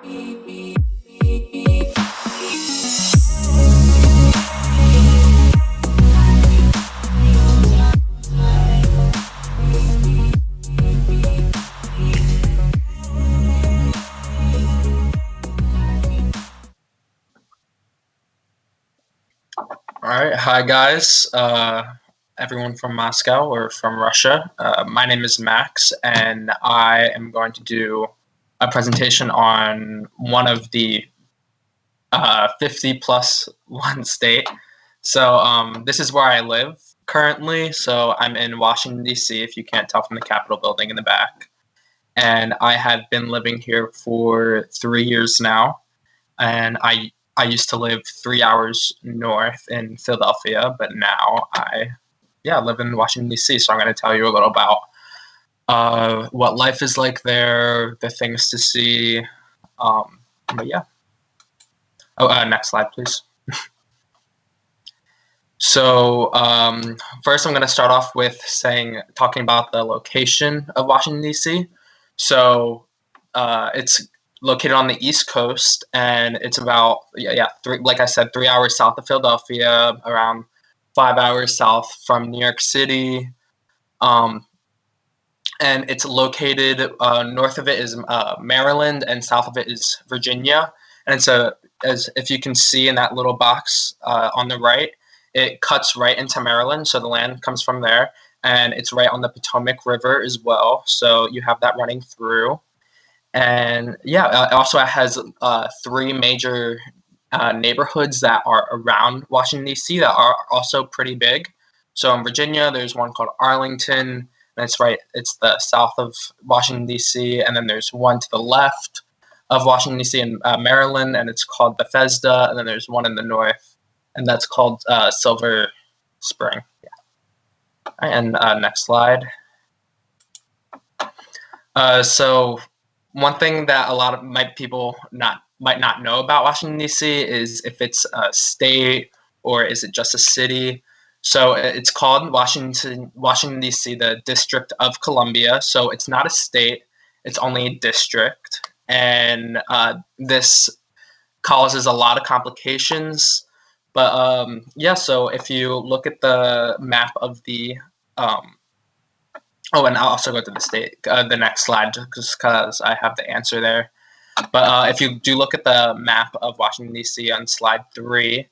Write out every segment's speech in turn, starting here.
All right, hi guys, everyone from Moscow or from Russia. My name is Max, and I am going to do a presentation on one of the 50 plus one state. This is where I live currently. So I'm in Washington, D.C., if you can't tell from the Capitol building in the back. And I have been living here for 3 years now. And I used to live 3 hours north in Philadelphia, but now I live in Washington, D.C. So I'm going to tell you a little about what life is like there, the things to see. But yeah. Next slide, please. So first I'm going to start off with talking about the location of Washington, D.C. So it's located on the East Coast, and it's about, like I said, 3 hours south of Philadelphia, around 5 hours south from New York City. And it's located, north of it is Maryland, and south of it is Virginia. And so, as if you can see in that little box on the right, it cuts right into Maryland, so the land comes from there, and it's right on the Potomac River as well, so you have that running through. And also it has three major neighborhoods that are around Washington, D.C. that are also pretty big. So in Virginia, there's one called Arlington, and it's the south of Washington, D.C., and then there's one to the left of Washington, D.C. in Maryland, and it's called Bethesda, and then there's one in the north, and that's called Silver Spring. Yeah. And next slide. So one thing that a lot of people might not know about Washington, D.C. is if it's a state or is it just a city. So it's called Washington, D.C., the District of Columbia. So it's not a state, it's only a district. And this causes a lot of complications. But so if you look at the map of the and I'll also go to the state, the next slide, just because I have the answer there. But if you do look at the map of Washington, D.C. on slide 3,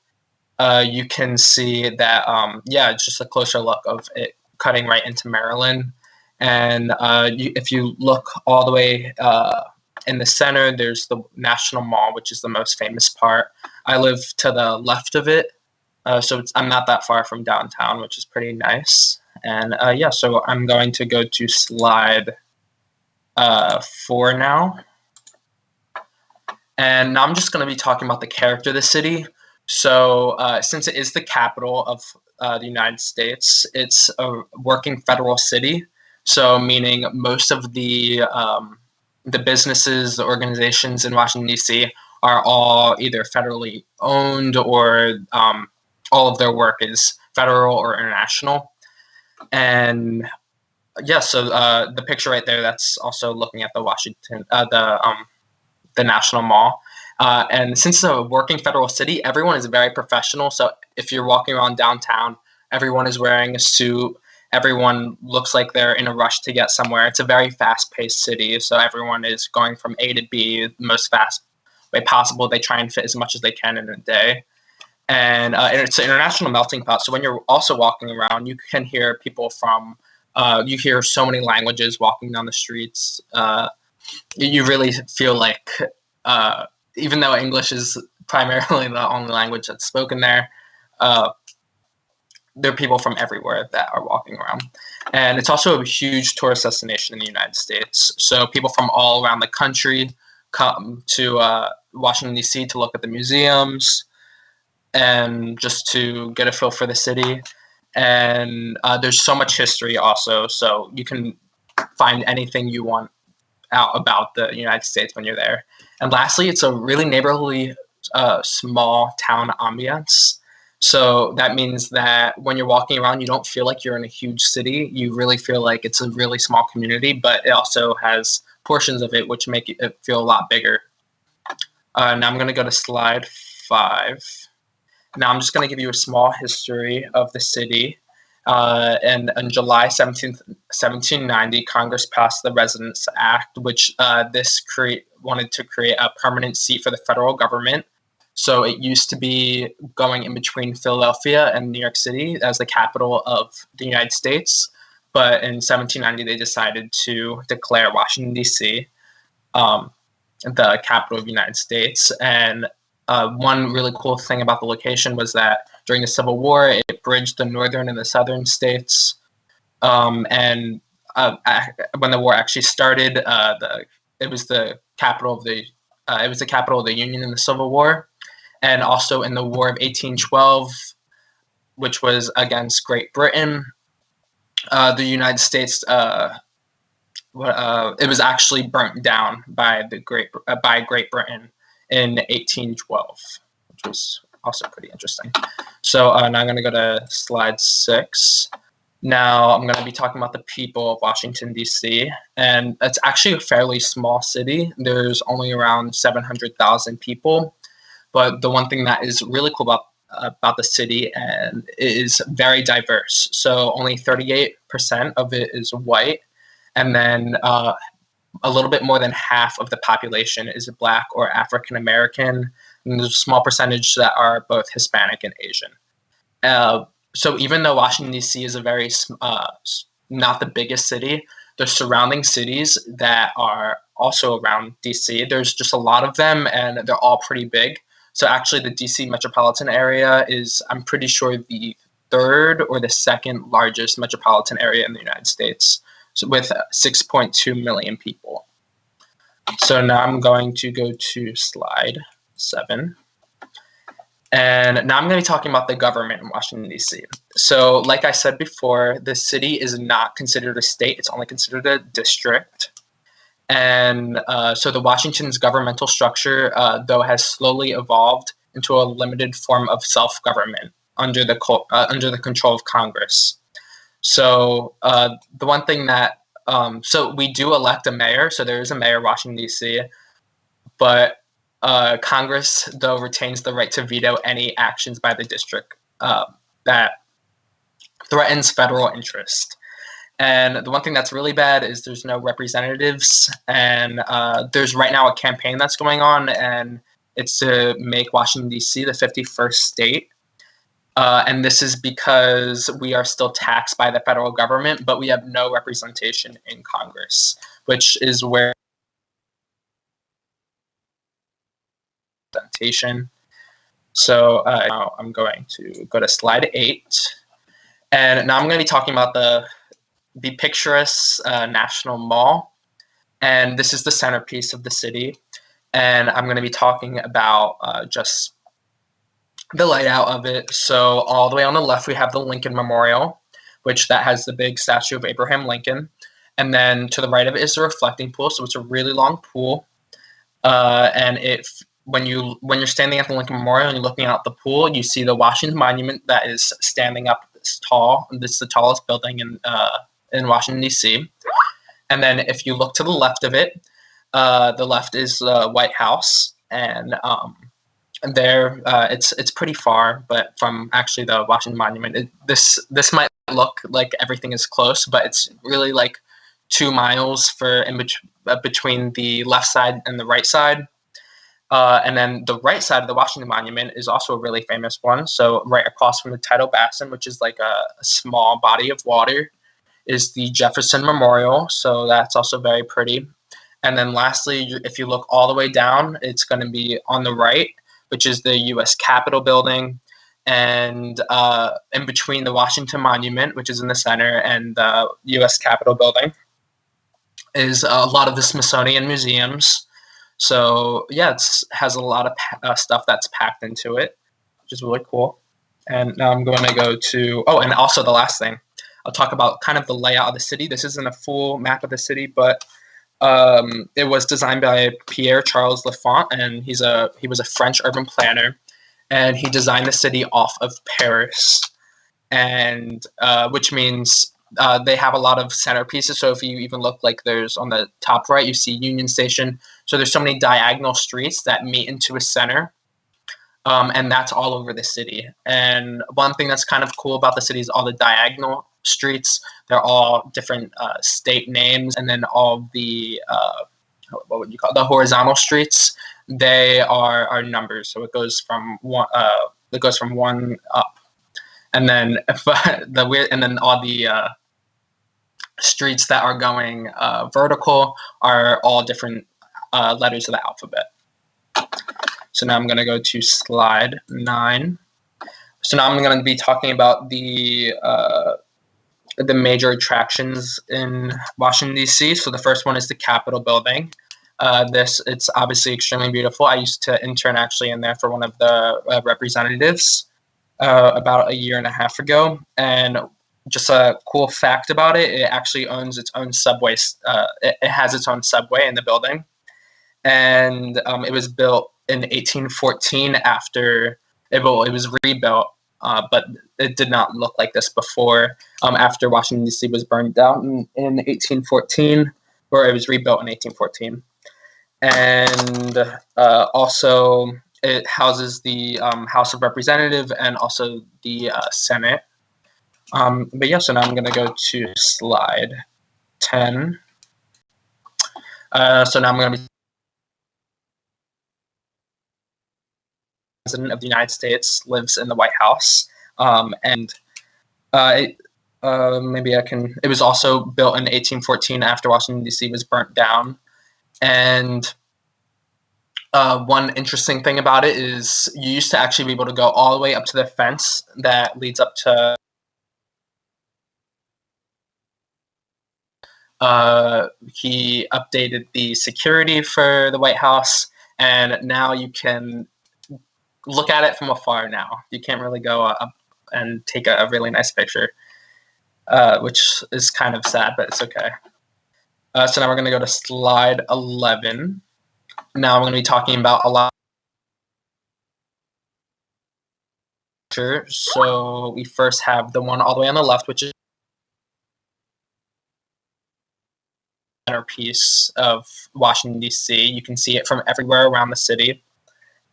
you can see that, it's just a closer look of it cutting right into Maryland. And if you look all the way in the center, there's the National Mall, which is the most famous part. I live to the left of it, so I'm not that far from downtown, which is pretty nice. And so I'm going to go to slide 4 now. And now I'm just going to be talking about the character of the city. So since it is the capital of the United States, it's a working federal city. So meaning most of the businesses, the organizations in Washington, D.C. are all either federally owned or all of their work is federal or international. And so the picture right there, that's also looking at the the National Mall. And since it's a working federal city, everyone is very professional. So if you're walking around downtown, everyone is wearing a suit. Everyone looks like they're in a rush to get somewhere. It's a very fast-paced city, so everyone is going from A to B the most fast way possible. They try and fit as much as they can in a day. And it's an international melting pot. So when you're also walking around, you can hear people from, you hear so many languages walking down the streets. You really feel like, even though English is primarily the only language that's spoken there, there are people from everywhere that are walking around. And it's also a huge tourist destination in the United States. So people from all around the country come to Washington, D.C. to look at the museums and just to get a feel for the city. And there's so much history also, so you can find anything you want out about the United States when you're there. And lastly, it's a really neighborly, small town ambiance. So that means that when you're walking around, you don't feel like you're in a huge city. You really feel like it's a really small community, but it also has portions of it which make it feel a lot bigger. Now I'm going to go to slide 5. Now I'm just going to give you a small history of the city. And on July 1790, Congress passed the Residence Act, which wanted to create a permanent seat for the federal government. So it used to be going in between Philadelphia and New York City as the capital of the United States. But in 1790, they decided to declare Washington, D.C. The capital of the United States. And one really cool thing about the location was that during the Civil War, it bridged the northern and the southern states. And when the war actually started, it was the capital of the Union in the Civil War, and also in the War of 1812, which was against Great Britain. The United States, it was actually burnt down by Great Britain in 1812, which was also pretty interesting. So now I'm going to go to slide 6. Now I'm going to be talking about the people of Washington, D.C., and it's actually a fairly small city. There's only around 700,000 people, but the one thing that is really cool about the city and is very diverse. So only 38% of it is white, and then a little bit more than half of the population is Black or African American, and there's a small percentage that are both Hispanic and Asian. So even though Washington, D.C. is a very not the biggest city, the surrounding cities that are also around D.C., there's just a lot of them, and they're all pretty big. So actually the D.C. metropolitan area is, I'm pretty sure, the third or the second largest metropolitan area in the United States, so with 6.2 million people. So now I'm going to go to slide 7. And now I'm going to be talking about the government in Washington, D.C. So like I said before, the city is not considered a state. It's only considered a district. And so the Washington's governmental structure, though, has slowly evolved into a limited form of self-government under the control of Congress. So the one thing that so we do elect a mayor. So there is a mayor of Washington, D.C., but Congress, though, retains the right to veto any actions by the district that threatens federal interest. And the one thing that's really bad is there's no representatives, and there's right now a campaign that's going on, and it's to make Washington, D.C. the 51st state. And this is because we are still taxed by the federal government, but we have no representation in Congress, which is where representation. So now I'm going to go to slide 8, and now I'm going to be talking about the picturesque National Mall, and this is the centerpiece of the city. And I'm going to be talking about just the layout of it. So all the way on the left, we have the Lincoln Memorial, which that has the big statue of Abraham Lincoln. And then to the right of it is the reflecting pool. So it's a really long pool. And when you're standing at the Lincoln Memorial and you're looking out the pool, you see the Washington Monument that is standing up this tall. This is the tallest building in Washington, D.C. And then if you look to the left of it, the left is the White House, and there it's pretty far, but from actually the Washington Monument, this might look like everything is close, but it's really like 2 miles between the left side and the right side. And then the right side of the Washington Monument is also a really famous one. So right across from the tidal basin, which is like a small body of water, is the Jefferson Memorial. So that's also very pretty. And then lastly, if you look all the way down, it's going to be on the right, which is the U.S. Capitol building. And in between the Washington Monument, which is in the center, and the U.S. Capitol building is a lot of the Smithsonian museums. So yeah, it has a lot of stuff that's packed into it, which is really cool. And now I'm going to go to, and also the last thing, I'll talk about kind of the layout of the city. This isn't a full map of the city, but it was designed by Pierre Charles Lafont, and he was a French urban planner, and he designed the city off of Paris, and which means They have a lot of centerpieces. So if you even look, like, there's on the top right, you see Union Station. So there's so many diagonal streets that meet into a center. And that's all over the city. And one thing that's kind of cool about the city is all the diagonal streets. They're all different state names, and then all the what would you call it? The horizontal streets? They are numbers. So it goes from one. It goes from one up, and then all the streets that are going vertical are all different letters of the alphabet. So now I'm going to go to slide 9. So now I'm going to be talking about the major attractions in Washington, D.C. So the first one is the Capitol building. It's obviously extremely beautiful. I used to intern actually in there for one of the representatives about a year and a half ago. And just a cool fact about it, it actually owns its own subway. It has its own subway in the building. And it was built in 1814 after it was rebuilt, but it did not look like this before. After Washington, D.C. was burned down in 1814, or it was rebuilt in 1814. And also it houses the House of Representatives and also the Senate. But yeah, so now I'm going to go to slide 10. So now I'm going to be President of the United States lives in the White House, and maybe I can. It was also built in 1814 after Washington, D.C. was burnt down. And one interesting thing about it is you used to actually be able to go all the way up to the fence that leads up to. He updated the security for the White House, and now you can look at it from afar now. You can't really go up and take a really nice picture, which is kind of sad, but it's okay. So now we're going to go to slide 11. Now I'm going to be talking about a lot. So we first have the one all the way on the left, which is the centerpiece of Washington, D.C. You can see it from everywhere around the city.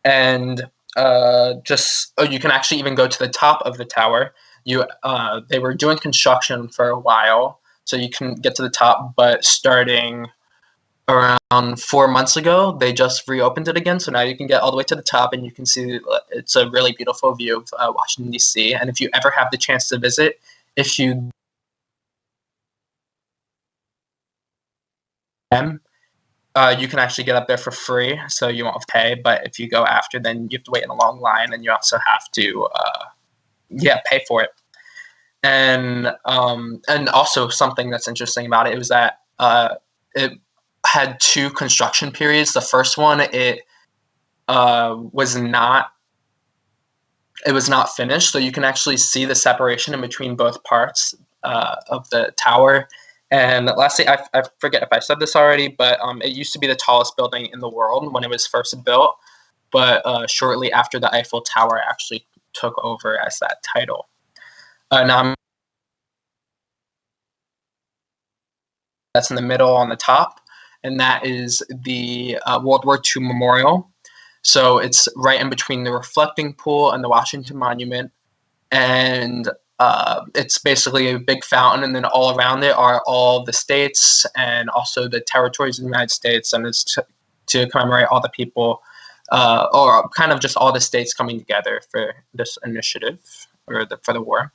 And you can actually even go to the top of the tower. They were doing construction for a while, so you can get to the top, but starting around 4 months ago, they just reopened it again. So now you can get all the way to the top, and you can see it's a really beautiful view of Washington, D.C. And if you ever have the chance to visit, if you you can actually get up there for free, so you won't have to pay. But if you go after, then you have to wait in a long line, and you also have to, pay for it. And also something that's interesting about it was that it had 2 construction periods. The first one, it was not finished, so you can actually see the separation in between both parts of the tower. And lastly, I forget if I said this already, but it used to be the tallest building in the world when it was first built, but shortly after, the Eiffel Tower actually took over as that title. Now that's in the middle on the top, and that is the World War II Memorial. So it's right in between the reflecting pool and the Washington Monument, and it's basically a big fountain, and then all around it are all the states and also the territories of the United States, and it's to commemorate all the people, or kind of just all the states coming together for this initiative, or for the war.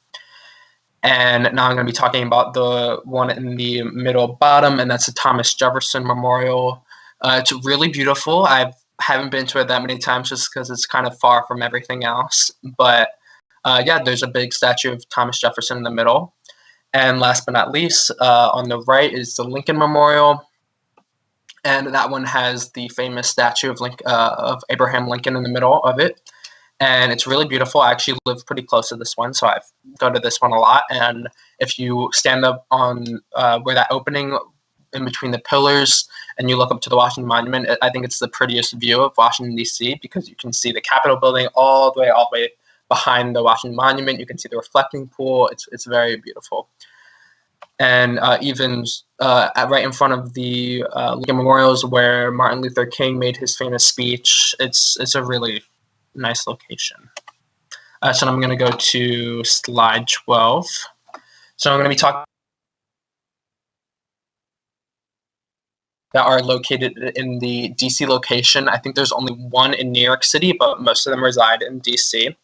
And now I'm going to be talking about the one in the middle bottom, and that's the Thomas Jefferson Memorial. It's really beautiful. I haven't been to it that many times just because it's kind of far from everything else, but there's a big statue of Thomas Jefferson in the middle. And last but not least, on the right is the Lincoln Memorial. And that one has the famous statue of Abraham Lincoln in the middle of it. And it's really beautiful. I actually live pretty close to this one, so I go to this one a lot. And if you stand up on where that opening in between the pillars and you look up to the Washington Monument, I think it's the prettiest view of Washington, D.C., because you can see the Capitol building all the way behind the Washington Monument. You can see the reflecting pool. It's very beautiful. and even right in front of the Lincoln Memorials where Martin Luther King made his famous speech. It's a really nice location. So I'm going to go to slide 12. So I'm going to be talking that are located in the DC location. I think there's only one in New York City, but most of them reside in DC.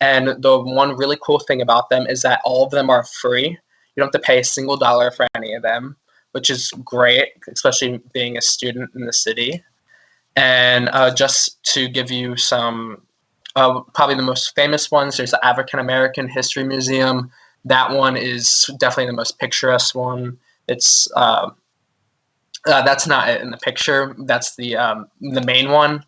And the one really cool thing about them is that all of them are free. You don't have to pay a single dollar for any of them, which is great, especially being a student in the city. And just to give you some, probably the most famous ones, there's the African American History Museum. That one is definitely the most picturesque one. It's that's not it in the picture. That's the main one.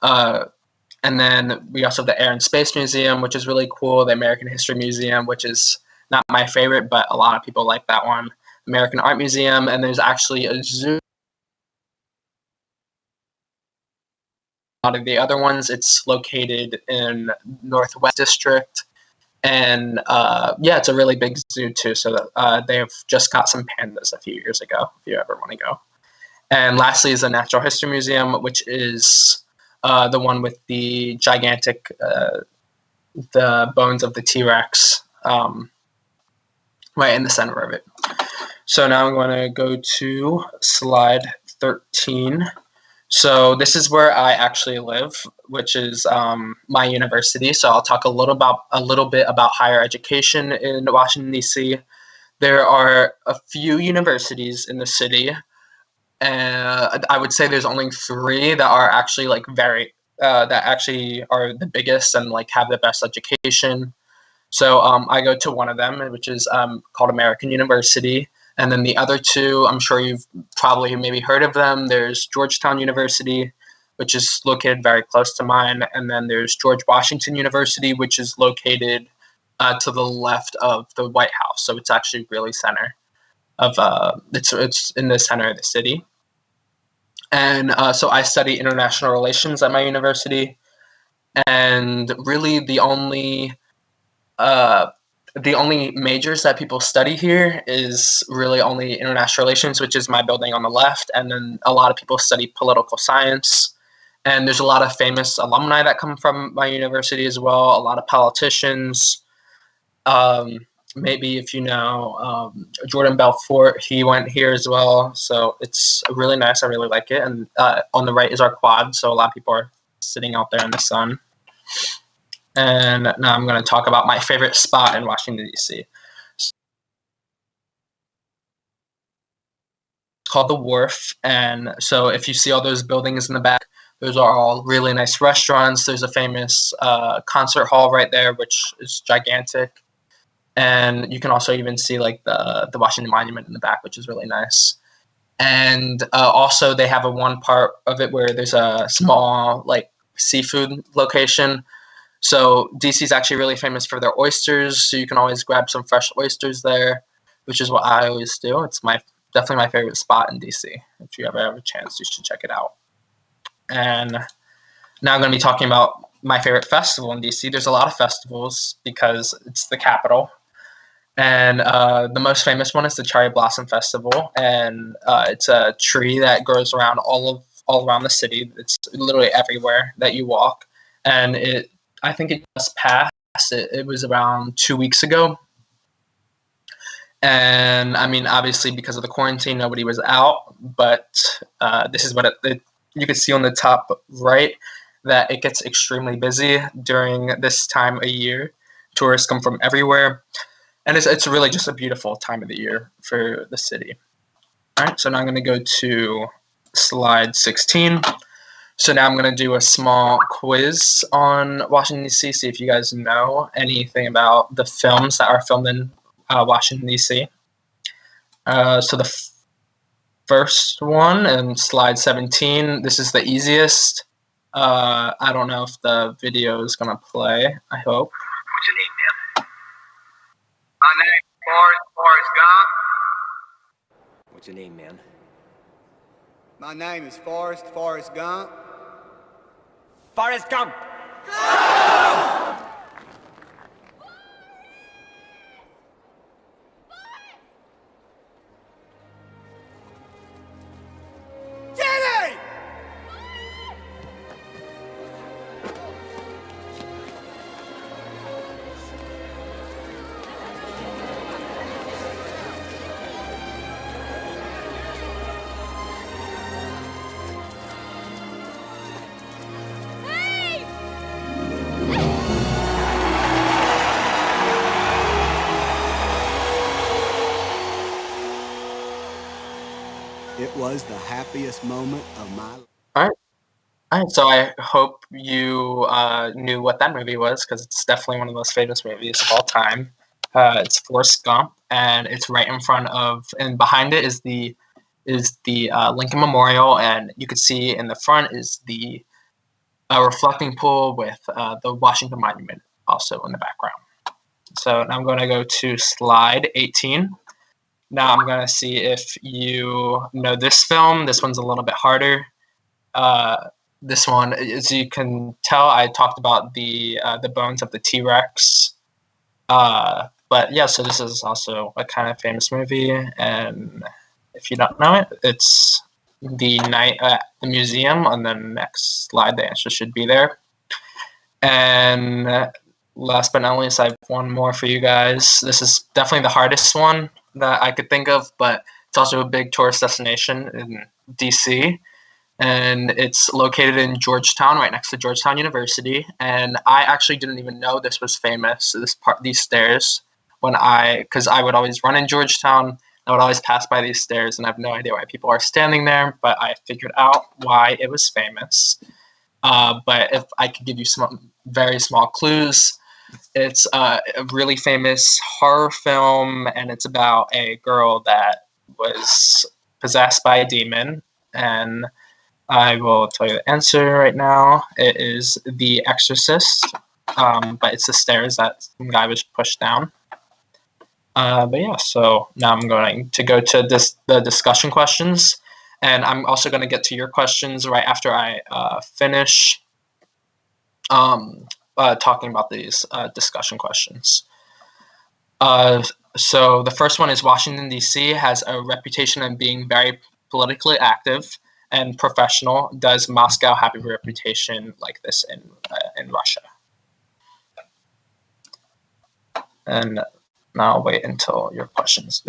And then we also have the Air and Space Museum, which is really cool. The American History Museum, which is not my favorite, but a lot of people like that one. American Art Museum, and there's actually a zoo. A lot of the other ones, it's located in Northwest District, and yeah, it's a really big zoo too. So they've just got some pandas a few years ago, if you ever want to go. And lastly is the Natural History Museum, which is the one with the gigantic, the bones of the T-Rex right in the center of it. So now I'm going to go to slide 13. So this is where I actually live, which is my university. So I'll talk a little bit about higher education in Washington, D.C. There are a few universities in the city. I would say there's only 3 that are actually that actually are the biggest and like have the best education. So I go to one of them, which is called American University. And then the other 2, I'm sure you've probably maybe heard of them. There's Georgetown University, which is located very close to mine. And then there's George Washington University, which is located to the left of the White House. So it's actually really center of it's in the center of the city. And so I study international relations at my university. And really the only majors that people study here is really only international relations, which is my building on the left, and then a lot of people study political science. And there's a lot of famous alumni that come from my university as well, a lot of politicians. Maybe if you know Jordan Belfort, he went here as well. So it's really nice. I really like it. And on the right is our quad, so a lot of people are sitting out there in the sun. And now I'm going to talk about my favorite spot in Washington, D.C. It's called the Wharf. And so if you see all those buildings in the back, those are all really nice restaurants. There's a famous concert hall right there, which is gigantic. And you can also even see like the Washington Monument in the back, which is really nice. And also they have a one part of it where there's a small like seafood location. So DC is actually really famous for their oysters, so you can always grab some fresh oysters there, which is what I always do. It's definitely my favorite spot in DC. If you ever have a chance, you should check it out. And now I'm going to be talking about my favorite festival in DC. There's a lot of festivals because it's the capital. And the most famous one is the Cherry Blossom Festival, and it's a tree that grows around all around the city. It's literally everywhere that you walk, and I think it just passed. It was around 2 weeks ago, and I mean, obviously because of the quarantine, nobody was out. But this is what you can see on the top right that it gets extremely busy during this time of year. Tourists come from everywhere. And it's really just a beautiful time of the year for the city. All right, so now I'm going to go to slide 16. So now I'm going to do a small quiz on Washington, D.C., see if you guys know anything about the films that are filmed in Washington, D.C. So the first one in slide 17, this is the easiest. I don't know if the video is going to play, I hope. What's your name, man? My name is Forrest Gump. What's your name, man? My name is Forrest Gump. Forrest Gump! was the happiest moment of my life. All right. All right, so I hope you knew what that movie was because it's definitely one of the most famous movies of all time. It's Forrest Gump, and it's right in front of, and behind it is the Lincoln Memorial, and you could see in the front is the reflecting pool with the Washington Monument also in the background. So now I'm going to go to slide 18. Now I'm going to see if you know this film. This one's a little bit harder. This one, as you can tell, I talked about the bones of the T-Rex. But yeah, so this is also a kind of famous movie, and if you don't know it, it's The Night at the Museum. On the next slide, the answer should be there. And last but not least, I have one more for you guys. This is definitely the hardest one that I could think of, but it's also a big tourist destination in DC. And it's located in Georgetown, right next to Georgetown University. And I actually didn't even know this was famous, these stairs, because I would always run in Georgetown. I would always pass by these stairs, and I have no idea why people are standing there, but I figured out why it was famous. But if I could give you some very small clues, it's a really famous horror film, and it's about a girl that was possessed by a demon. And I will tell you the answer right now. It is The Exorcist, but it's the stairs that some guy was pushed down. But yeah, so now I'm going to go to the discussion questions, and I'm also going to get to your questions right after I finish talking about these discussion questions. So the first one is Washington, D.C. has a reputation of being very politically active and professional. Does Moscow have a reputation like this in Russia? And now I'll wait until your questions.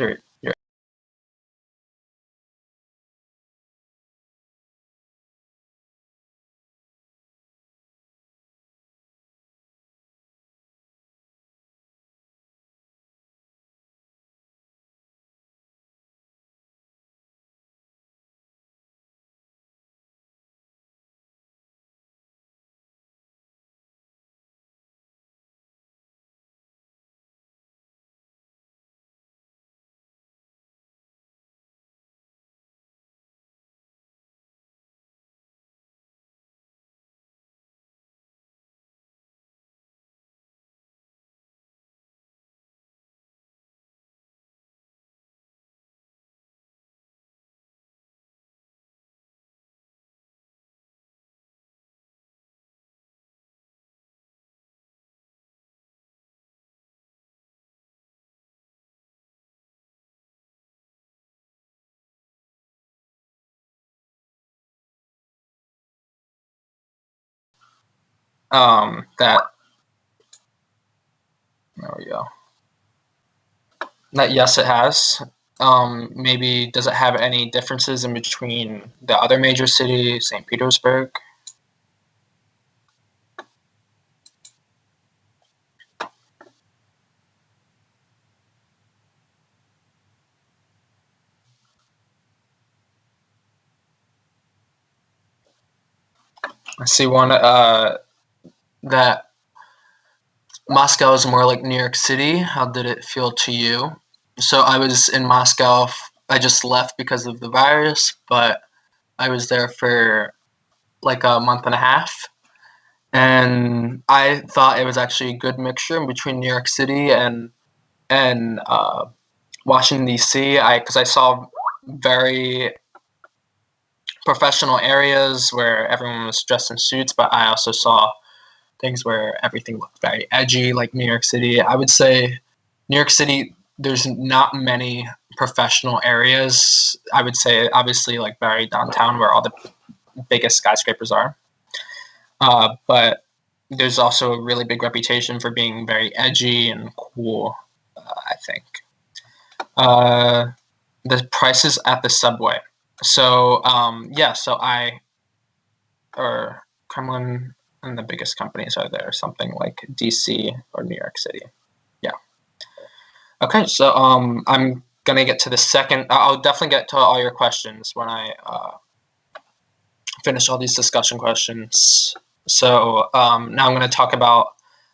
That there we go. That yes, it has. Maybe does it have any differences in between the other major city, St. Petersburg? I see one that Moscow is more like New York City. How did it feel to you? So I was in Moscow. I just left because of the virus, but I was there for like a month and a half. And I thought it was actually a good mixture in between New York City and Washington D.C. Because I saw very professional areas where everyone was dressed in suits, but I also saw things where everything looked very edgy, like New York City. I would say New York City, there's not many professional areas. I would say, obviously, like very downtown where all the biggest skyscrapers are. But there's also a really big reputation for being very edgy and cool, I think. The prices at the subway. So, yeah, so or Kremlin and the biggest companies are there, something like DC or New York City. Yeah. Okay, so I'm gonna get to the second. I'll definitely get to all your questions when I finish all these discussion questions. So now I'm going to talk about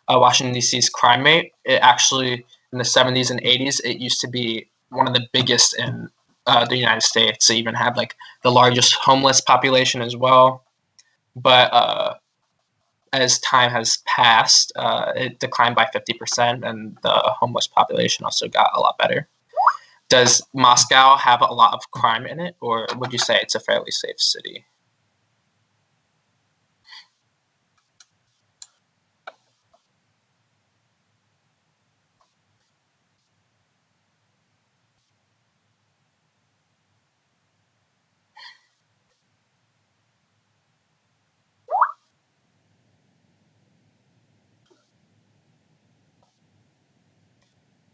Washington, D.C.'s crime rate. It actually, in the 70s and 80s, it used to be one of the biggest in the United States. It even had like the largest homeless population as well. But as time has passed, it declined by 50%, and the homeless population also got a lot better. Does Moscow have a lot of crime in it, or would you say it's a fairly safe city?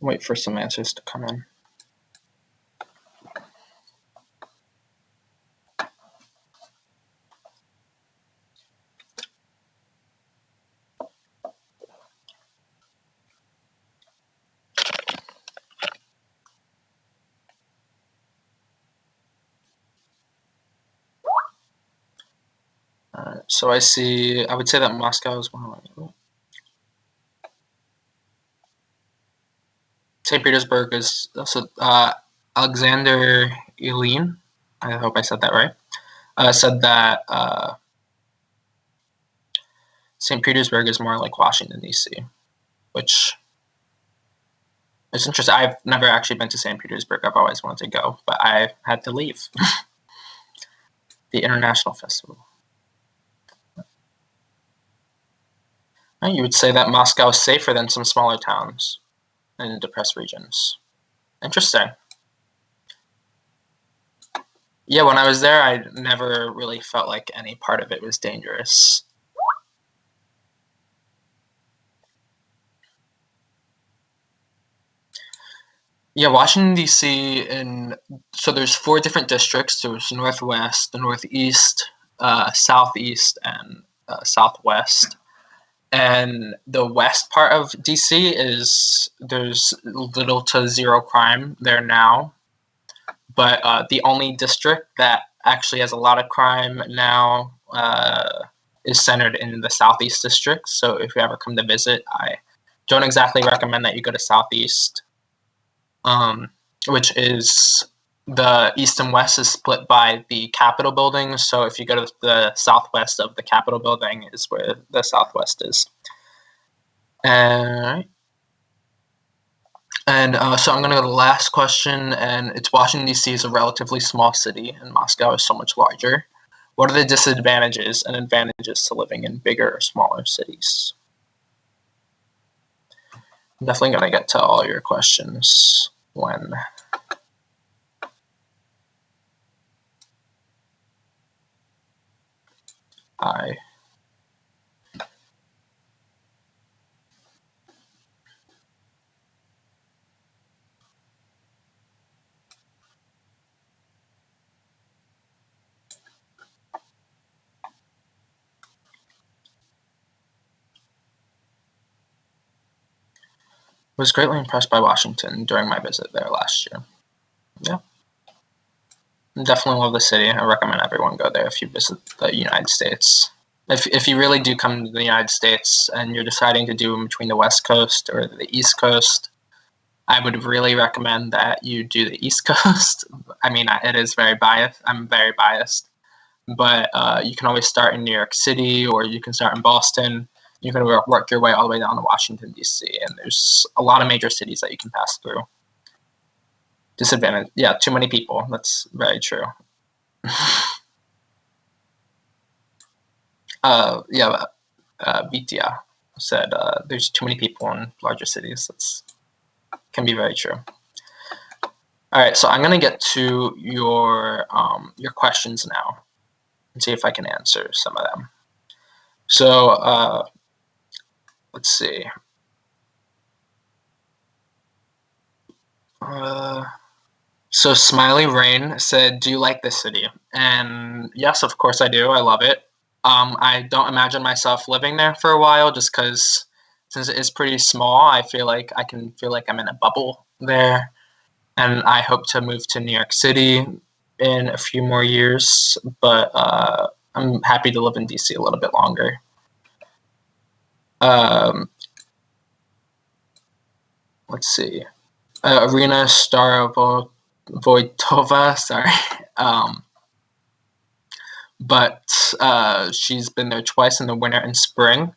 Wait for some answers to come in. So I would say that Moscow is one of them. St. Petersburg is also Alexander Ilin, I hope I said that right, said that St. Petersburg is more like Washington, D.C., which is interesting. I've never actually been to St. Petersburg. I've always wanted to go, but I had to leave the International Festival. You would say that Moscow is safer than some smaller towns in depressed regions. Interesting. Yeah, when I was there, I never really felt like any part of it was dangerous. Yeah, Washington, D.C. So there's 4 different districts. There's Northwest, the Northeast, Southeast, and Southwest. And the west part of D.C. there's little to zero crime there now. But the only district that actually has a lot of crime now is centered in the Southeast district. So if you ever come to visit, I don't exactly recommend that you go to Southeast, which is the east and west is split by the Capitol building. So if you go to the southwest of the Capitol building is where the Southwest is. And so I'm going to go to the last question, and it's Washington, D.C. is a relatively small city, and Moscow is so much larger. What are the disadvantages and advantages to living in bigger or smaller cities? I'm definitely going to get to all your questions when I was greatly impressed by Washington during my visit there last year. Yeah. Definitely love the city. I recommend everyone go there if you visit the United States. If you really do come to the United States and you're deciding to do in between the West Coast or the East Coast, I would really recommend that you do the East Coast. I mean, it is very biased. I'm very biased. But you can always start in New York City, or you can start in Boston. You can work your way all the way down to Washington, D.C., and there's a lot of major cities that you can pass through. Disadvantage, yeah, too many people. That's very true. Vitya said there's too many people in larger cities. That's can be very true. All right, so I'm gonna get to your questions now and see if I can answer some of them. So let's see. So Smiley Rain said, "Do you like this city?" And yes, of course I do. I love it. I don't imagine myself living there for a while, just because since it is pretty small, I feel like I'm in a bubble there. and I hope to move to New York City in a few more years, but I'm happy to live in DC a little bit longer. Let's see. Arena Starovoitova, sorry. But she's been there twice in the winter and spring.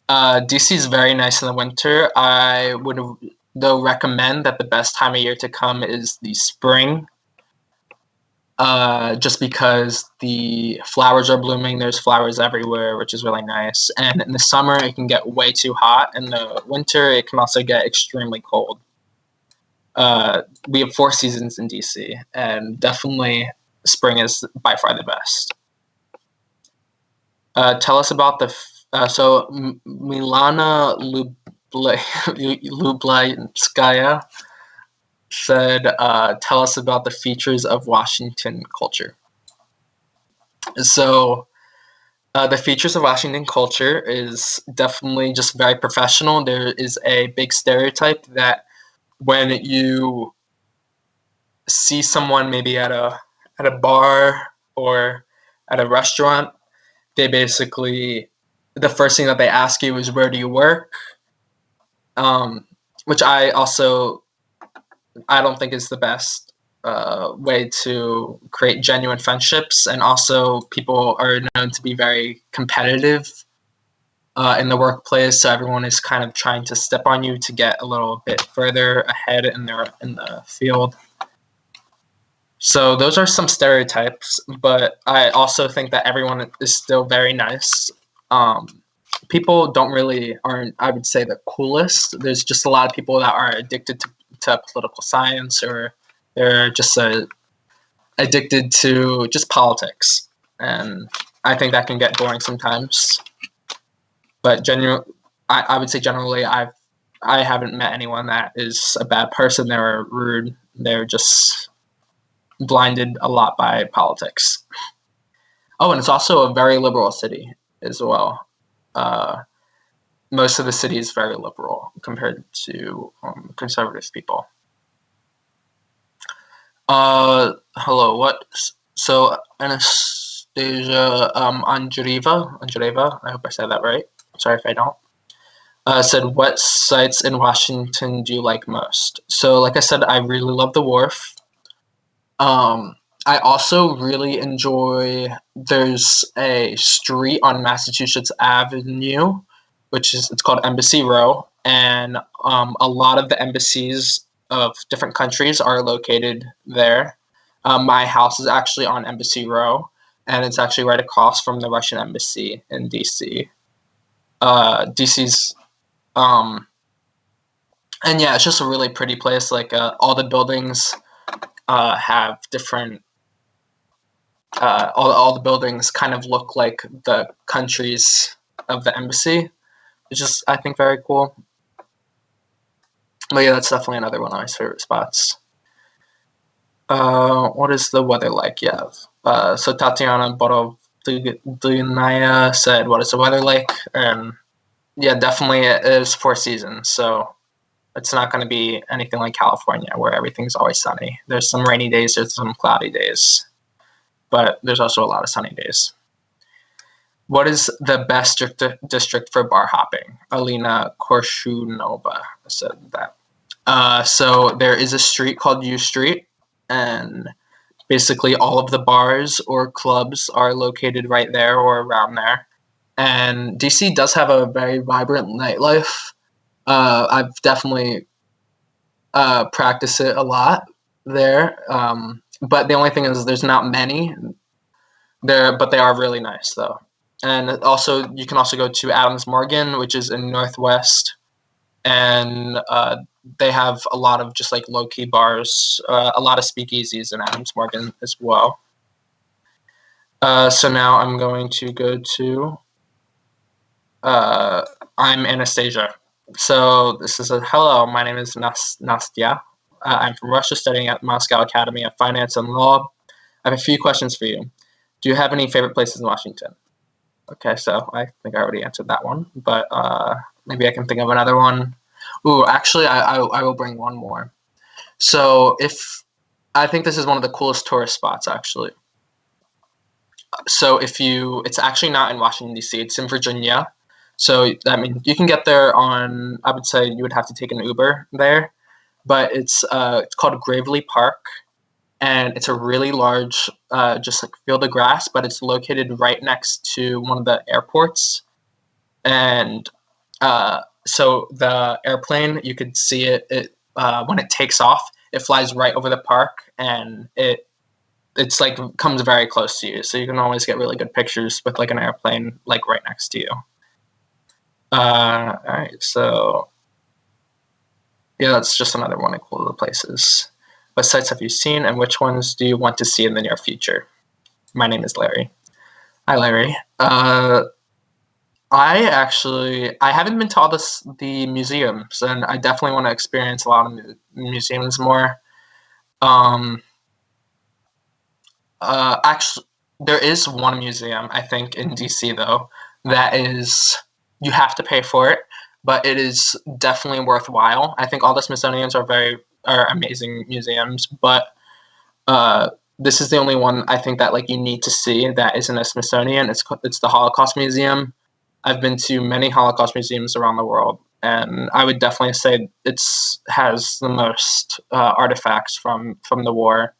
DC is very nice in the winter. I would, though, recommend that the best time of year to come is the spring, just because the flowers are blooming. There's flowers everywhere, which is really nice. And in the summer, it can get way too hot. In the winter, it can also get extremely cold. We have 4 seasons in DC, and definitely spring is by far the best. Tell us about Milana Lublainskaya said, tell us about the features of Washington culture. So the features of Washington culture is definitely just very professional. There is a big stereotype that when you see someone maybe at a bar or at a restaurant, they basically, the first thing that they ask you is, where do you work? Which I don't think is the best way to create genuine friendships. And also, people are known to be very competitive in the workplace, so everyone is kind of trying to step on you to get a little bit further ahead in the field. So those are some stereotypes, but I also think that everyone is still very nice. People aren't, I would say, the coolest. There's just a lot of people that are addicted to political science, or they're just addicted to just politics. And I think that can get boring sometimes. But I would say generally, I haven't met anyone that is a bad person. They're rude. They're just blinded a lot by politics. Oh, and it's also a very liberal city as well. Most of the city is very liberal compared to conservative people. Hello, what? So Anastasia Andreeva, I hope I said that right. Sorry if I don't. Said, what sites in Washington do you like most? So, like I said, I really love the Wharf. I also really enjoy, there's a street on Massachusetts Avenue, it's called Embassy Row, and a lot of the embassies of different countries are located there. My house is actually on Embassy Row, and it's actually right across from the Russian embassy in DC. DC's, and yeah, it's just a really pretty place. Like all the buildings have different. All the buildings kind of look like the countries of the embassy. It's just, I think, very cool. But yeah, that's definitely another one of my favorite spots. What is the weather like? Yeah. So Tatiana Borodynaya said, what is the weather like? And yeah, definitely it is 4 seasons. So it's not going to be anything like California where everything's always sunny. There's some rainy days, there's some cloudy days, but there's also a lot of sunny days. What is the best district for bar hopping? Alina Korshunova said that. So there is a street called U Street, and basically all of the bars or clubs are located right there or around there. And DC does have a very vibrant nightlife. I've definitely practiced it a lot there. But the only thing is there's not many there, but they are really nice though. And also, you can also go to Adams Morgan, which is in Northwest, and they have a lot of just like low-key bars, a lot of speakeasies in Adams Morgan as well. So now I'm going to go to I'm Anastasia. So this is hello, my name is Nastya. I'm from Russia, studying at Moscow Academy of Finance and Law. I have a few questions for you. Do you have any favorite places in Washington? Okay, so I think I already answered that one, but maybe I can think of another one. Ooh, actually, I will bring one more. So I think this is one of the coolest tourist spots, actually. So it's actually not in Washington, D.C., it's in Virginia. So that means you can get there I would say you would have to take an Uber there, but it's called Gravely Park, and it's a really large, just like field of grass, but it's located right next to one of the airports. And so the airplane, you could see it when it takes off. It flies right over the park, and it's like comes very close to you, so you can always get really good pictures with like an airplane like right next to you. All right, so yeah, that's just another one of cool places. What sites have you seen, and which ones do you want to see in the near future? My name is Larry. Hi, Larry. I haven't been to all the museums, and I definitely want to experience a lot of museums more. Um, Actually, there is one museum I think in DC though that is you have to pay for it, but it is definitely worthwhile. I think all the Smithsonian's are amazing museums, but this is the only one I think that like you need to see that isn't a Smithsonian. It's the Holocaust Museum. I've been to many Holocaust museums around the world, and I would definitely say it's has the most artifacts from the war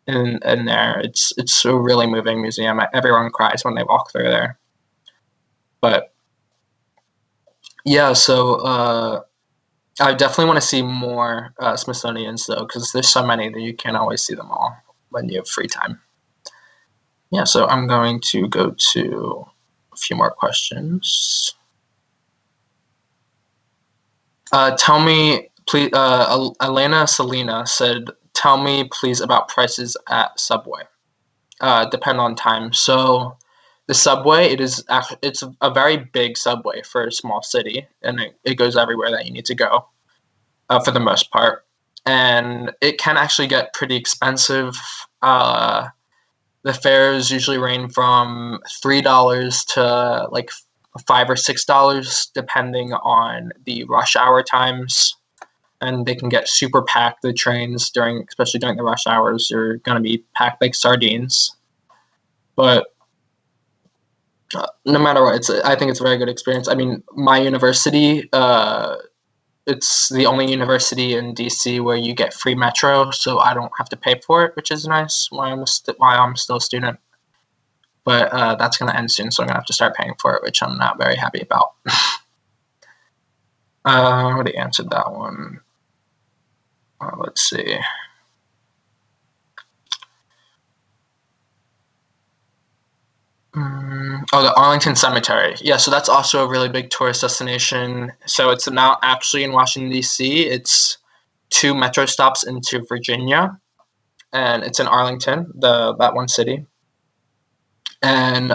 in there. It's a really moving museum. Everyone cries when they walk through there. But yeah, so I definitely want to see more Smithsonian's though, because there's so many that you can't always see them all when you have free time. Yeah, so I'm going to go to a few more questions. Tell me, please. Elena Selena said, "Tell me, please, about prices at Subway. Depend on time." So, the Subway, it's a very big Subway for a small city, and it goes everywhere that you need to go, for the most part. And it can actually get pretty expensive. The fares usually range from $3 to like $5 or $6, depending on the rush hour times. And they can get super packed. The trains especially during the rush hours, are gonna be packed like sardines. But no matter what, I think it's a very good experience. I mean, my university, it's the only university in DC where you get free metro, so I don't have to pay for it, which is nice. Why I'm still a student. But that's gonna end soon, so I'm gonna have to start paying for it, which I'm not very happy about. I already answered that one. Let's see. The Arlington Cemetery. Yeah, so that's also a really big tourist destination. So it's not actually in Washington, D.C. It's 2 metro stops into Virginia, and it's in Arlington, that one city. And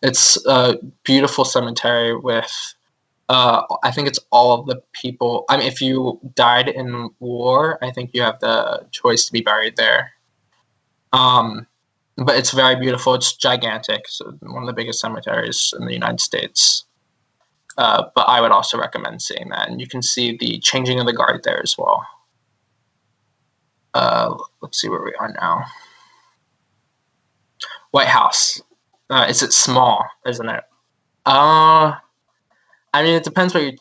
it's a beautiful cemetery with, I think it's all of the people. I mean, if you died in war, I think you have the choice to be buried there. But it's very beautiful. It's gigantic. So one of the biggest cemeteries in the United States. But I would also recommend seeing that. And you can see the changing of the guard there as well. Let's see where we are now. White House. It's small, isn't it? I mean, it depends where you.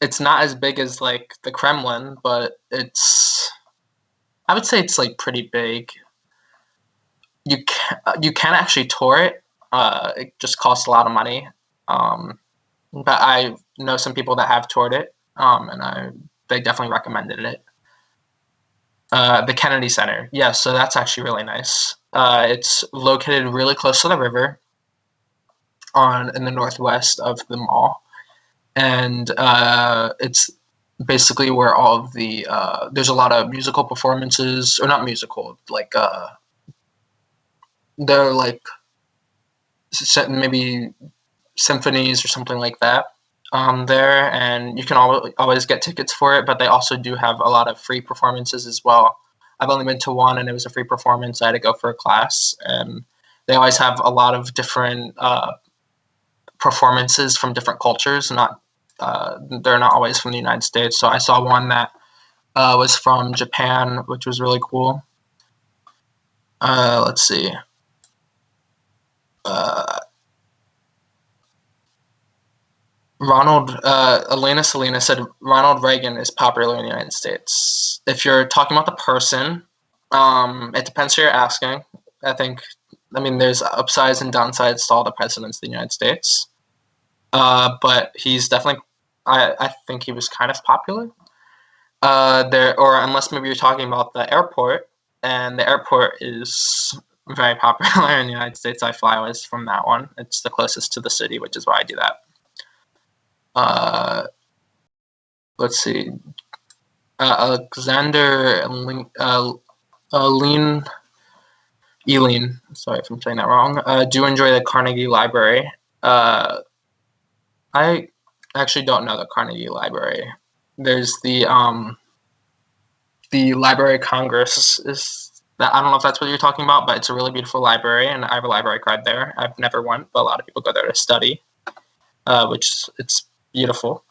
It's not as big as like the Kremlin, but I would say it's like pretty big. You can actually tour it. It just costs a lot of money. But I know some people that have toured it, and they definitely recommended it. The Kennedy Center, yeah, so that's actually really nice. It's located really close to the river, in the northwest of the mall, and it's basically where all of the there's a lot of musical performances, or not musical, like they're like maybe symphonies or something like that there, and you can always get tickets for it, but they also do have a lot of free performances as well. I've only been to one, and it was a free performance. I had to go for a class, and they always have a lot of different performances from different cultures. They're not always from the United States. So I saw one that was from Japan, which was really cool. Let's see. Elena Selena said Ronald Reagan is popular in the United States. If you're talking about the person, it depends who you're asking. I mean, there's upsides and downsides to all the presidents of the United States. But he's definitely, I think he was kind of popular. Or unless maybe you're talking about the airport, and the airport is very popular in the United States. I fly always from that one. It's the closest to the city, which is why I do that. Let's see. Alexander Eileen, sorry if I'm saying that wrong. Do enjoy the Carnegie Library. I actually don't know the Carnegie Library. There's the Library of Congress I don't know if that's what you're talking about, but it's a really beautiful library, and I have a library card there. I've never went, but a lot of people go there to study, which it's beautiful.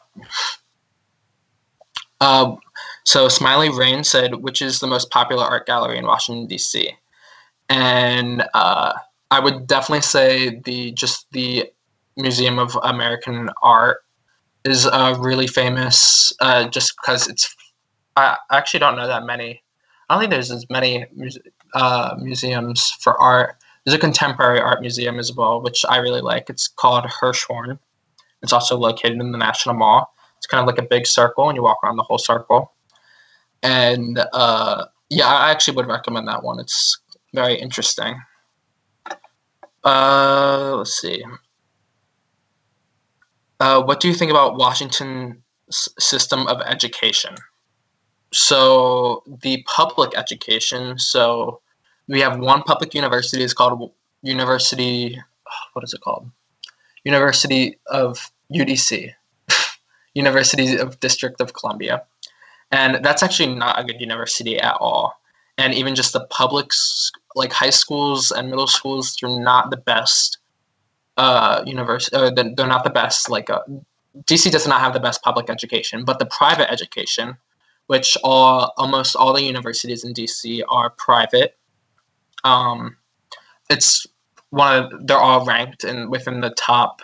So Smiley Rain said, which is the most popular art gallery in Washington, D.C.? And I would definitely say the Museum of American Art is really famous, just because I actually don't know that many. I don't think there's as many museums for art. There's a contemporary art museum as well, which I really like. It's called Hirshhorn. It's also located in the National Mall. It's kind of like a big circle, and you walk around the whole circle. And yeah, I actually would recommend that one. It's very interesting. Let's see. What do you think about Washington's system of education? So the public education. So we have one public university. It's called University. What is it called? University of UDC. University of District of Columbia. And that's actually not a good university at all. And even just the publics, like high schools and middle schools, they're not the best university. They're not the best. DC does not have the best public education, but the private education, which almost all the universities in DC are private. It's they're all ranked within the top,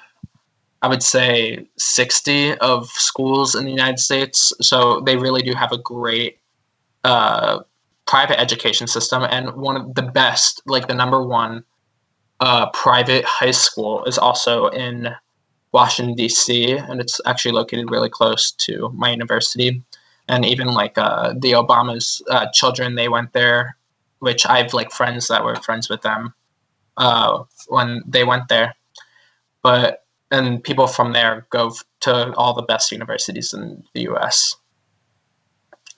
I would say, 60 of schools in the United States. So they really do have a great private education system, and one of the best, like the number one private high school is also in Washington, D.C., and it's actually located really close to my university. And even the Obama's children, they went there, which I have friends that were friends with them when they went there. And people from there go to all the best universities in the U.S.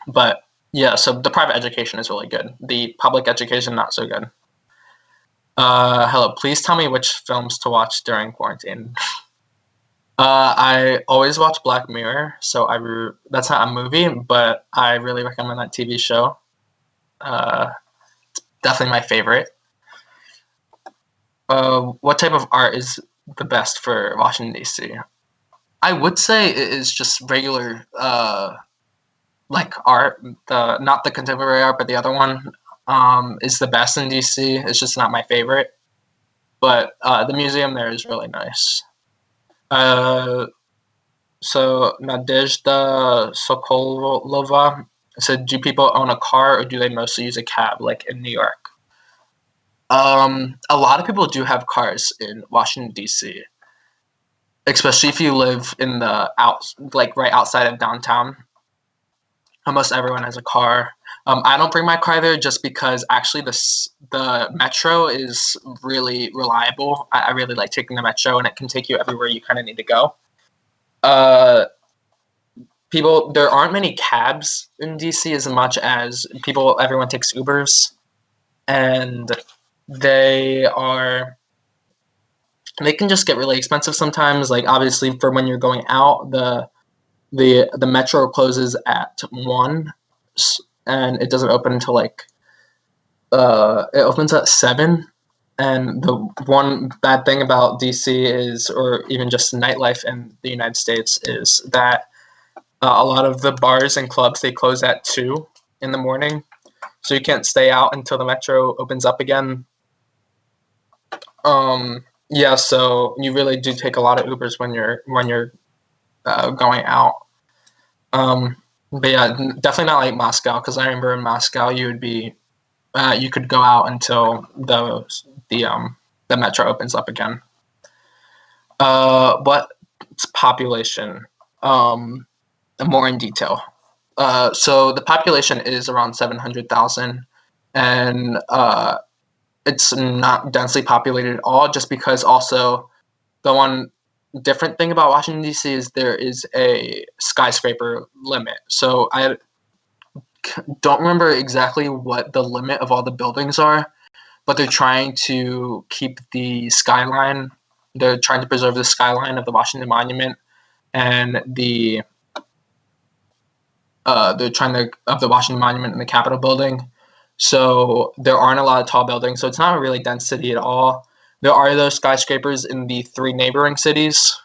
But yeah, so the private education is really good. The public education, not so good. Hello, please tell me which films to watch during quarantine. I always watch Black Mirror, so that's not a movie, but I really recommend that TV show. It's definitely my favorite. What type of art is the best for Washington, D.C.? I would say it is just regular art, not the contemporary art, but the other one is the best in D.C. It's just not my favorite. But the museum there is really nice. So Nadezhda Sokolova said, do people own a car or do they mostly use a cab like in New York? A lot of people do have cars in Washington, D.C., especially if you live in right outside of downtown. Almost everyone has a car. I don't bring my car there just because actually the metro is really reliable. I really like taking the metro, and it can take you everywhere you kind of need to go. There aren't many cabs in DC as much as everyone takes Ubers, and they can just get really expensive sometimes. Like obviously for when you're going out, the metro closes at 1, and it doesn't open until it opens at 7. And the one bad thing about DC or even just nightlife in the United States, is that A lot of the bars and clubs, they close at 2 in the morning, so you can't stay out until the metro opens up again. Yeah, so you really do take a lot of Ubers when you're going out. But yeah, definitely not like Moscow, because I remember in Moscow you could go out until the metro opens up again. What's population? More in detail. So the population is around 700,000, and it's not densely populated at all. Just because also the one different thing about Washington D.C. is there is a skyscraper limit. So I don't remember exactly what the limit of all the buildings are, but they're trying to keep the skyline. They're trying to preserve the skyline of the Washington Monument and the of the Washington Monument and the Capitol building. So there aren't a lot of tall buildings. So it's not a really dense city at all. There are those skyscrapers in the 3 neighboring cities.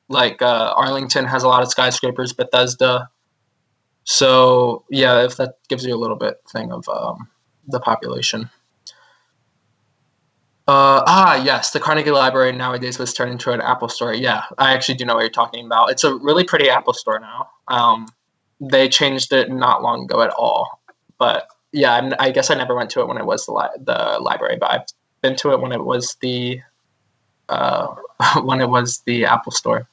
Like Arlington has a lot of skyscrapers, Bethesda. So yeah, if that gives you a little bit thing of the population. Yes, the Carnegie Library nowadays was turned into an Apple store. Yeah, I actually do know what you're talking about. It's a really pretty Apple store now. They changed it not long ago at all. But yeah, I guess I never went to it when it was the library, but I've been to it when it was the when it was the Apple store.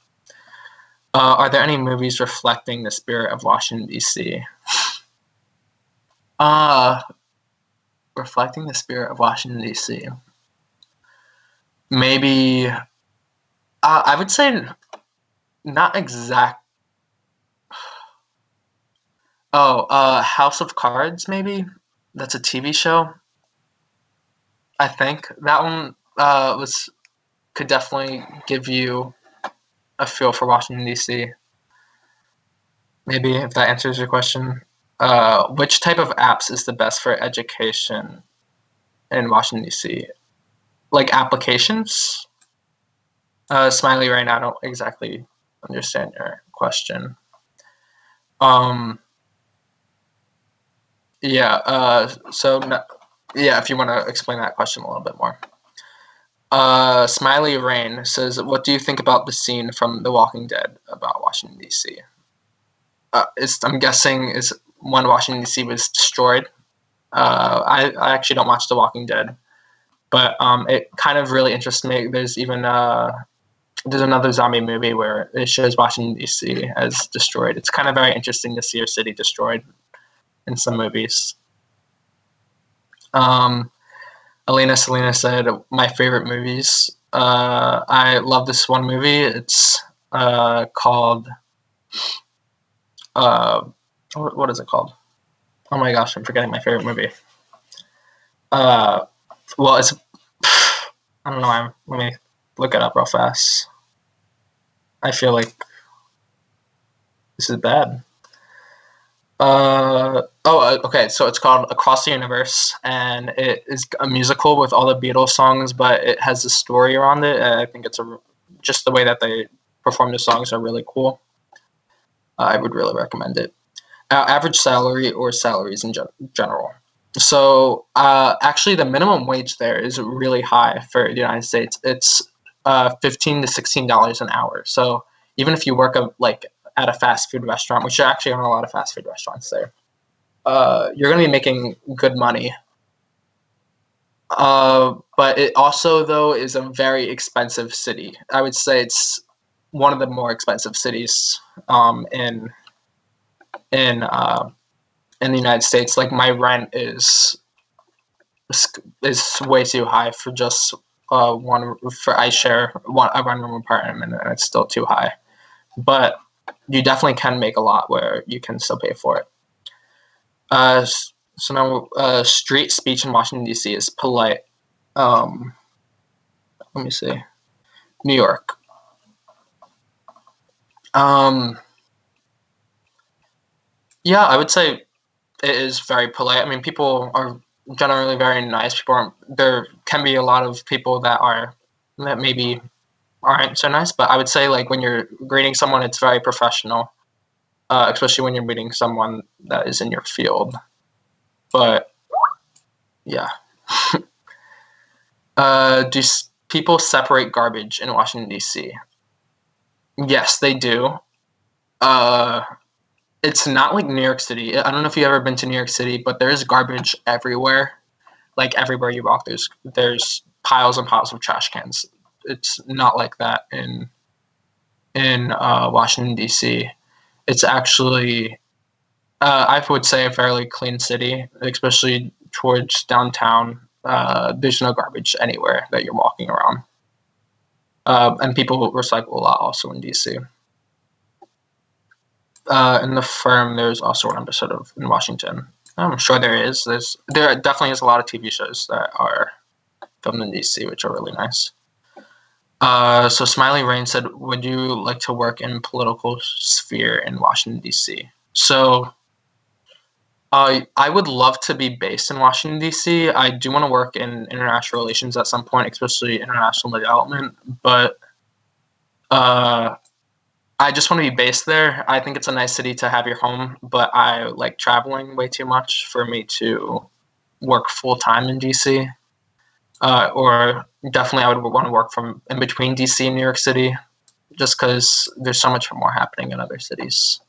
Are there any movies reflecting the spirit of Washington D.C.? Reflecting the spirit of Washington D.C. Maybe I would say not exact. House of Cards, maybe? That's a TV show. I think that one could definitely give you a feel for Washington D.C. Maybe if that answers your question. Which type of apps is the best for education in Washington D.C.? Like applications? Smiley, right now, I don't exactly understand your question. Yeah. If you want to explain that question a little bit more. Smiley Rain says, "What do you think about the scene from The Walking Dead about Washington D.C.?" I'm guessing is when Washington D.C. was destroyed. I actually don't watch The Walking Dead, but it kind of really interests me. There's even there's another zombie movie where it shows Washington D.C. as destroyed. It's kind of very interesting to see your city destroyed in some movies. Elena Selena said, "My favorite movies. I love this one movie. It's called what is it called? Oh my gosh, I'm forgetting my favorite movie. Well, it's I don't know. Let me look it up real fast. I feel like this is bad. Okay. So it's called Across the Universe, and it is a musical with all the Beatles songs, but it has a story around it. And I think it's just the way that they perform the songs are really cool. I would really recommend it. Average salary or salaries in general. So actually, the minimum wage there is really high for the United States. It's $15 to $16 an hour. So even if you work at a fast food restaurant, which there actually aren't a lot of fast food restaurants there, you're going to be making good money. But it also, though, is a very expensive city. I would say it's one of the more expensive cities in the United States. Like my rent is way too high for just one. I share a one-room apartment, and it's still too high. But you definitely can make a lot where you can still pay for it. So now, street speech in Washington D.C. is polite. Let me see. New York. Yeah, I would say it is very polite. I mean, people are generally very nice. There can be a lot of people that maybe aren't so nice, but I would say like when you're greeting someone, it's very professional. especially when you're meeting someone that is in your field. But yeah. Do people separate garbage in Washington, D.C.? Yes, they do. Uh, it's not like New York City. I don't know if you've ever been to New York City, but there is garbage everywhere. Like everywhere you walk, there's piles and piles of trash cans. It's not like that in Washington, D.C. It's actually, I would say, a fairly clean city, especially towards downtown. There's no garbage anywhere that you're walking around. And people recycle a lot also in DC. In the firm, there's also one episode of in Washington. I'm sure there is. There definitely is a lot of TV shows that are filmed in DC, which are really nice. So Smiley Rain said, "Would you like to work in political sphere in Washington D.C.?" So, I would love to be based in Washington D.C. I do want to work in international relations at some point, especially international development. But I just want to be based there. I think it's a nice city to have your home, but I like traveling way too much for me to work full time in DC. Or definitely, I would want to work from in between DC and New York City, just because there's so much more happening in other cities.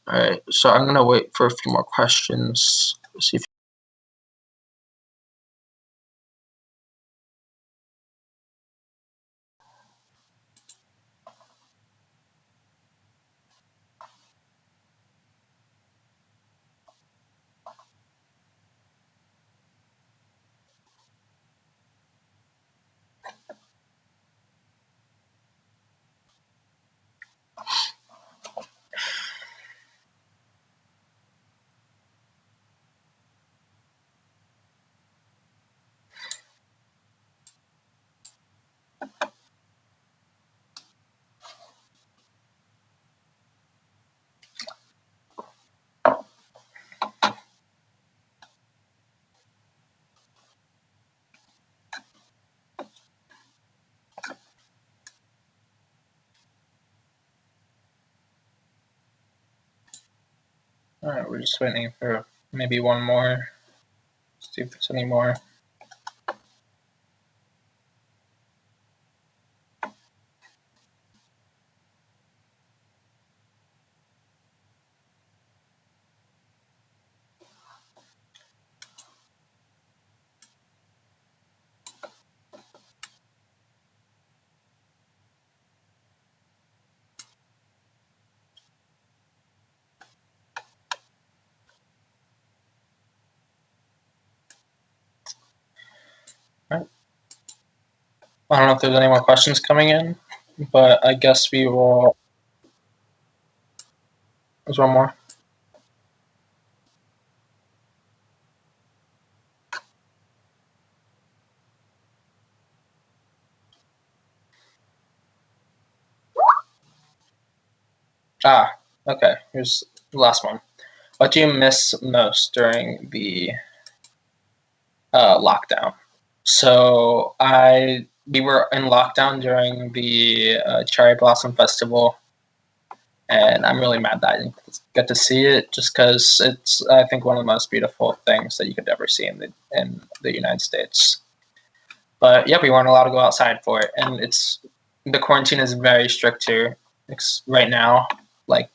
All right, so I'm gonna wait for a few more questions. See if all right, we're just waiting for maybe one more. See if there's any more. All right. I don't know if there's any more questions coming in, but I guess we will. There's one more. Okay. Here's the last one. What do you miss most during the lockdown? So we were in lockdown during the Cherry Blossom Festival, and I'm really mad that I didn't get to see it, just because it's, I think, one of the most beautiful things that you could ever see in the United States. But yeah, we weren't allowed to go outside for it, and the quarantine is very strict here right now. Like,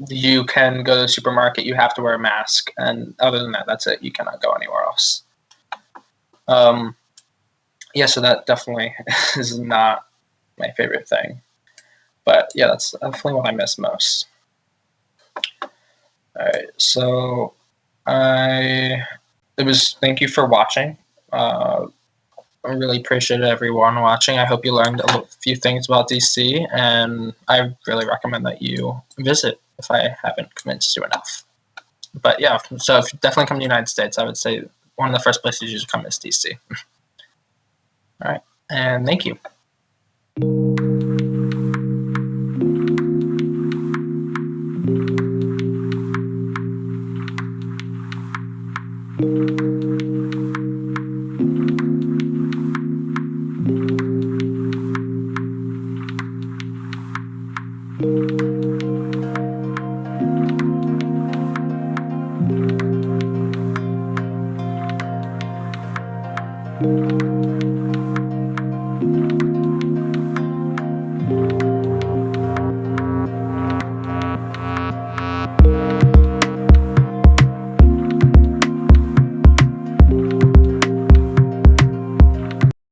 you can go to the supermarket, you have to wear a mask, and other than that, that's it. You cannot go anywhere else. Yeah, so that definitely is not my favorite thing. But yeah, that's definitely what I miss most. All right, so thank you for watching. I really appreciate everyone watching. I hope you learned a few things about DC, and I really recommend that you visit if I haven't convinced you enough. But yeah, so if you definitely come to the United States, I would say one of the first places you should come is DC. All right, and thank you.